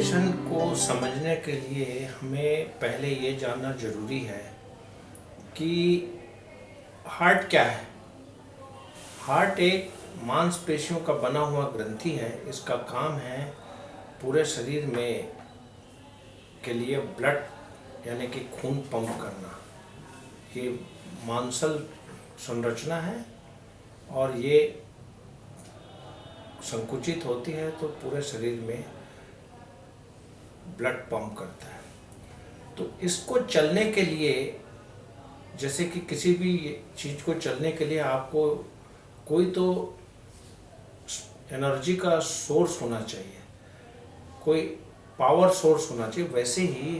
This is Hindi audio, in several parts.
फिब्रिलेशन को समझने के लिए हमें पहले ये जानना ज़रूरी है कि हार्ट क्या है। हार्ट एक मांसपेशियों का बना हुआ ग्रंथि है। इसका काम है पूरे शरीर में के लिए ब्लड यानी कि खून पंप करना। ये मांसल संरचना है और ये संकुचित होती है तो पूरे शरीर में ब्लड पंप करता है। तो इसको चलने के लिए, जैसे कि किसी भी चीज़ को चलने के लिए आपको कोई तो एनर्जी का सोर्स होना चाहिए, कोई पावर सोर्स होना चाहिए। वैसे ही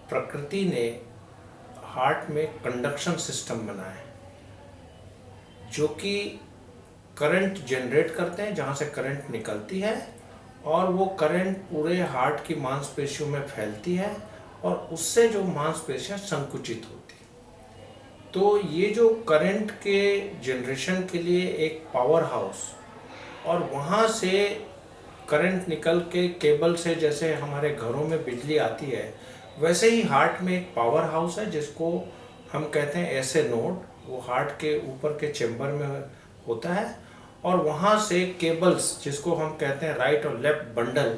प्रकृति ने हार्ट में कंडक्शन सिस्टम बनाया है जो कि करंट जनरेट करते हैं, जहाँ से करंट निकलती है और वो करंट पूरे हार्ट की मांसपेशियों में फैलती है और उससे जो मांसपेशियां संकुचित होती हैं। तो ये जो करंट के जनरेशन के लिए एक पावर हाउस, और वहाँ से करंट निकल के केबल से, जैसे हमारे घरों में बिजली आती है, वैसे ही हार्ट में एक पावर हाउस है जिसको हम कहते हैं ऐसे नोड। वो हार्ट के ऊपर के चेंबर में होता है और वहाँ से केबल्स, जिसको हम कहते हैं राइट और लेफ्ट बंडल,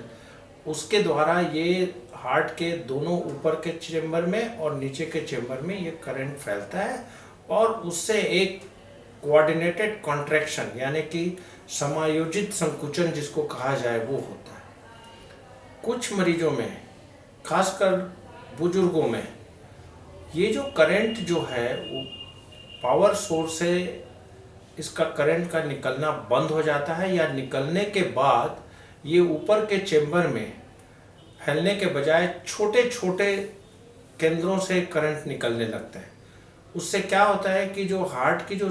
उसके द्वारा ये हार्ट के दोनों ऊपर के चेंबर में और नीचे के चेंबर में ये करंट फैलता है और उससे एक कोऑर्डिनेटेड कॉन्ट्रैक्शन यानी कि समायोजित संकुचन जिसको कहा जाए वो होता है। कुछ मरीजों में, खासकर बुजुर्गों में, ये जो करंट जो है वो पावर सोर्स से इसका करंट का निकलना बंद हो जाता है, या निकलने के बाद ये ऊपर के चेंबर में फैलने के बजाय छोटे छोटे केंद्रों से करंट निकलने लगता है। उससे क्या होता है कि जो हार्ट की जो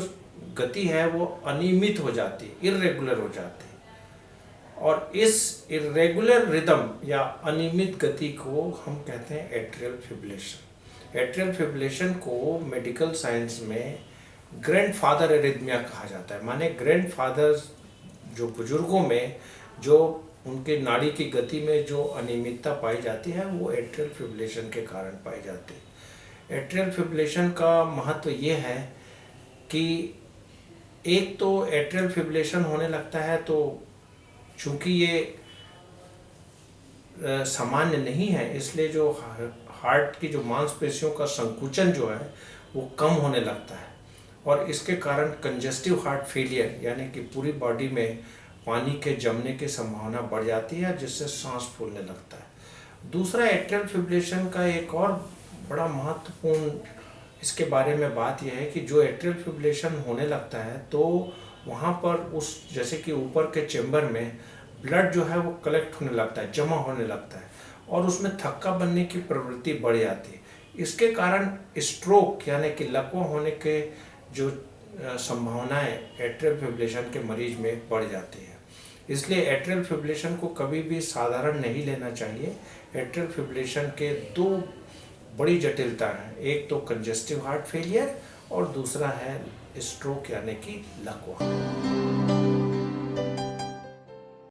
गति है वो अनियमित हो जाती है, इर्रेगुलर हो जाती है। और इस इर्रेगुलर रिदम या अनियमित गति को हम कहते हैं एट्रियल फिब्रिलेशन। एट्रियल फिब्रिलेशन को मेडिकल साइंस में ग्रैंडफादर एरिथमिया कहा जाता है। माने ग्रैंडफादर, जो बुजुर्गों में जो उनके नाड़ी की गति में जो अनियमितता पाई जाती है वो एट्रियल फिब्रिलेशन के कारण पाई जाती है। एट्रियल फिब्रिलेशन का महत्व ये है कि एक तो एट्रियल फिब्रिलेशन होने लगता है तो चूंकि ये सामान्य नहीं है, इसलिए जो हार्ट की जो मांसपेशियों का संकुचन जो है वो कम होने लगता है और इसके कारण कंजेस्टिव हार्ट फेलियर यानी कि पूरी बॉडी में पानी के जमने की संभावना बढ़ जाती है जिससे सांस फूलने लगता है। दूसरा, एट्रियल फिब्रिलेशन का एक और बड़ा महत्वपूर्ण इसके बारे में बात यह है कि जो एट्रियल फिब्रिलेशन होने लगता है तो वहाँ पर उस, जैसे कि ऊपर के चेंबर में ब्लड जो है वो कलेक्ट होने लगता है, जमा होने लगता है और उसमें थक्का बनने की प्रवृत्ति बढ़ जाती है। इसके कारण स्ट्रोक यानी कि लकवा होने के जो संभावनाएं एट्रियल फिब्रिलेशन के मरीज में बढ़ जाती है। इसलिए एट्रियल फिब्रिलेशन को कभी भी साधारण नहीं लेना चाहिए। एट्रियल फिब्रिलेशन के दो बड़ी जटिलता है, एक तो कंजेस्टिव हार्ट फेलियर और दूसरा है स्ट्रोक यानी कि लकवा।